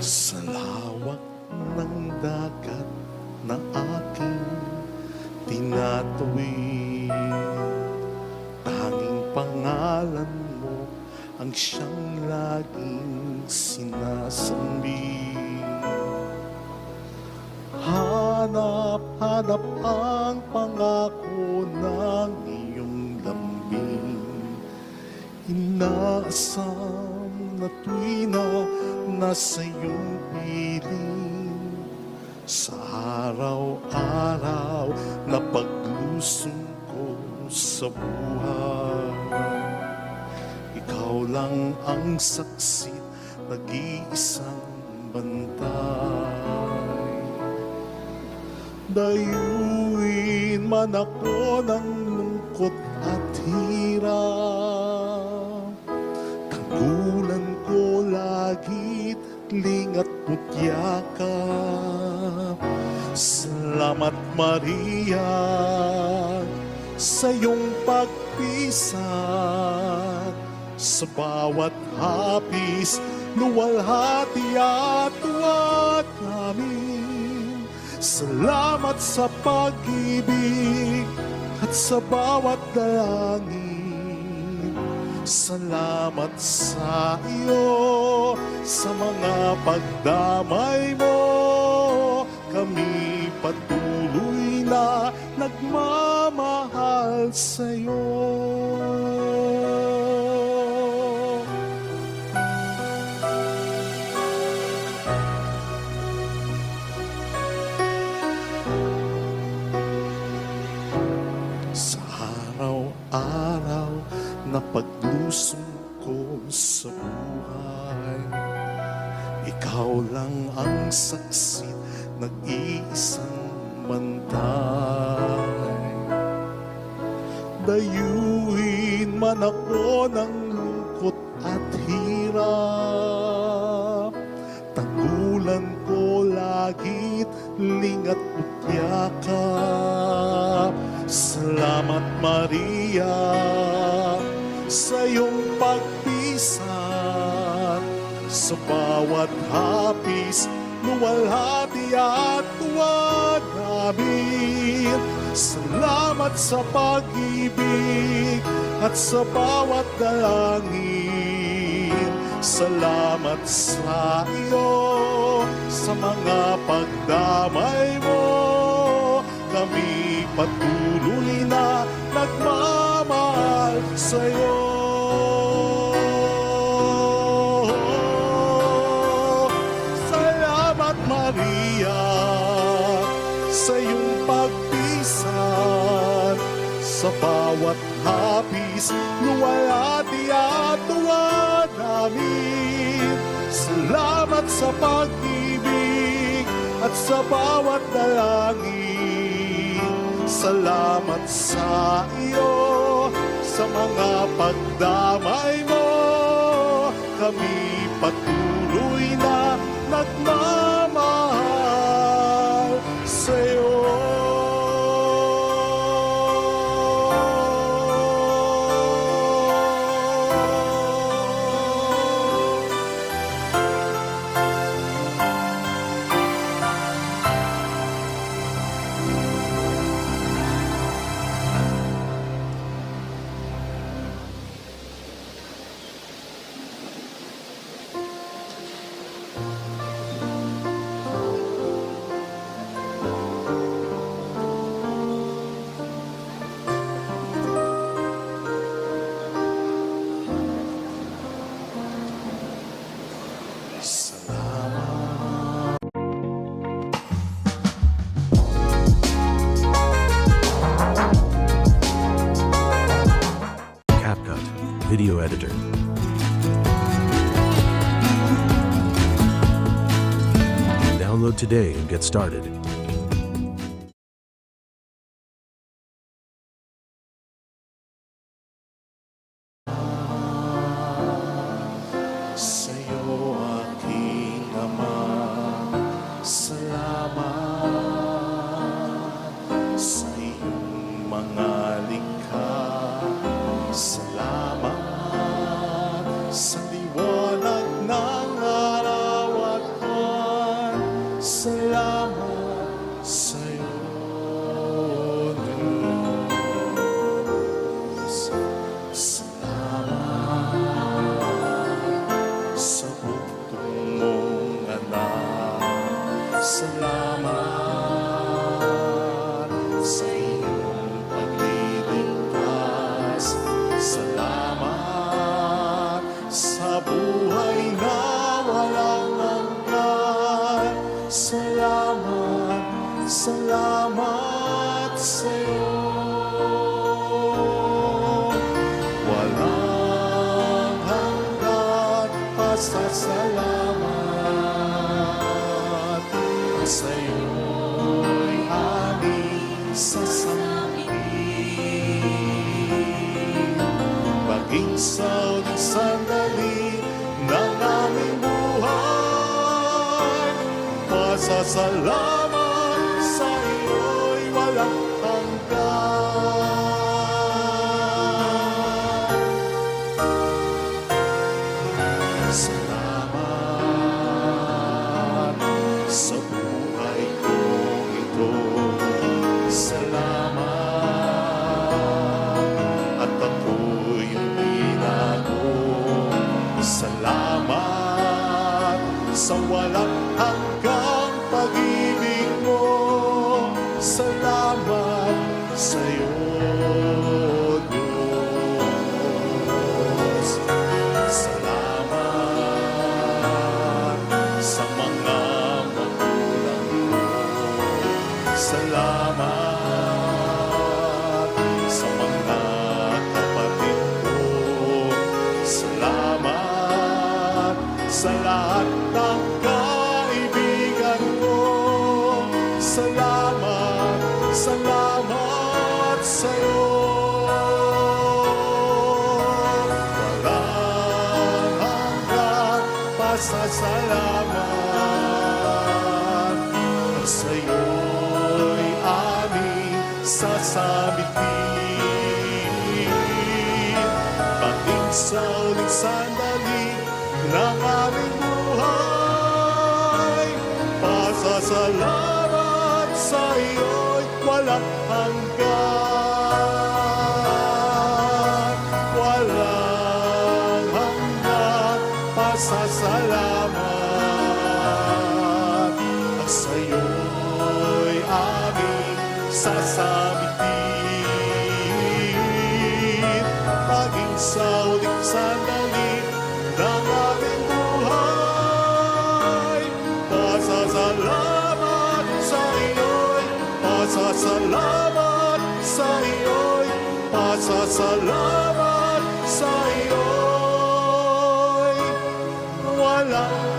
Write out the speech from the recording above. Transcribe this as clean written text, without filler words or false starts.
Sa lawak ng dagat na aking tinatuwid, tanging pangalan mo ang siyang laging sinasambi. Hanap-hanap ang pangako ng iyong lambing, inaasam na tuwi na nasa iyong piling. Sa araw-araw na paglusong ko sa buhay, ikaw lang ang saksi, nag-iisang bantay. Dayuin man ako ng lungkot at hirap, tanggulan ko lagit lingat yakap. Salamat Maria sa iyong pagpisat, sa bawat hapis luwalhati at tuwag namin. Salamat sa pag-ibig at sa bawat dalangin. Salamat sa iyo, sa mga pagdamay mo. Kami patuloy na nagmamahal sa iyo. Sa araw-araw na paglusong ko sa buhay, ikaw lang ang saksi, nag-iisang bantay. Dayuin man ako ng lungkot at hirap, tanggulan ko lagit lingat yakap. Salamat Maria sa iyong pagpisat, sa bawat hapis luwalhati at tuwag namin. Salamat sa pag-ibig at sa bawat dalangin. Salamat sa iyo, sa mga pagdamay mo. Kami patuloy na nagmamahal sa iyo. Salamat Maria sa iyong pagpisat, sa bawat hapis luwalhati at tuwa namin. Salamat sa pag-ibig at sa bawat dalangin. Salamat sa iyo, sa mga pagdamay mo. Kami patuloy na nagmamahal sa iyo. CapCut Video Editor. Download today and get started. Sa'yo aking Ama, salamat sa iyong mga likha. Salamat sa liwanag ng araw at buwan. Salamat sa'yo, Diyos. Salamat sa bugtong mong anak. Salamat sa iyong pagliligtas. Salamat sa buhay na walang hanggan. Salamat, salamat sa'yo. Walang hanggan pasasalamat. Sa'yo'y aming sasambihin. Maging sa uling sandali ng aming buhay, pasasalamat sa iyo'y walang hanggan. Salamat sa buhay kong ito. Salamat at ako'y hindi nago. Salamat sa walang hanggang pag-ibig mo. Salamat sa'yo, Diyos. Salamat sa mga magulang ko. Salamat sa mga kapatid ko. Salamat sa lahat ng kaibigan ko. Salamat, salamat sa'yo. Walang hanggan pasasalamat. At sa'yo'y aming sasabitin. Paging sa uling sandali ng aming buhay, pasasalamat sa iyo'y walang hanggan. Walang hanggan pasasalamat. At sa'yo'y aming sasabitin. Maging sa uling sandali ng aming buhay, pasasalamat sa iyo'y, pasasalamat sa iyo'y, pasasalamat sa iyo'y walang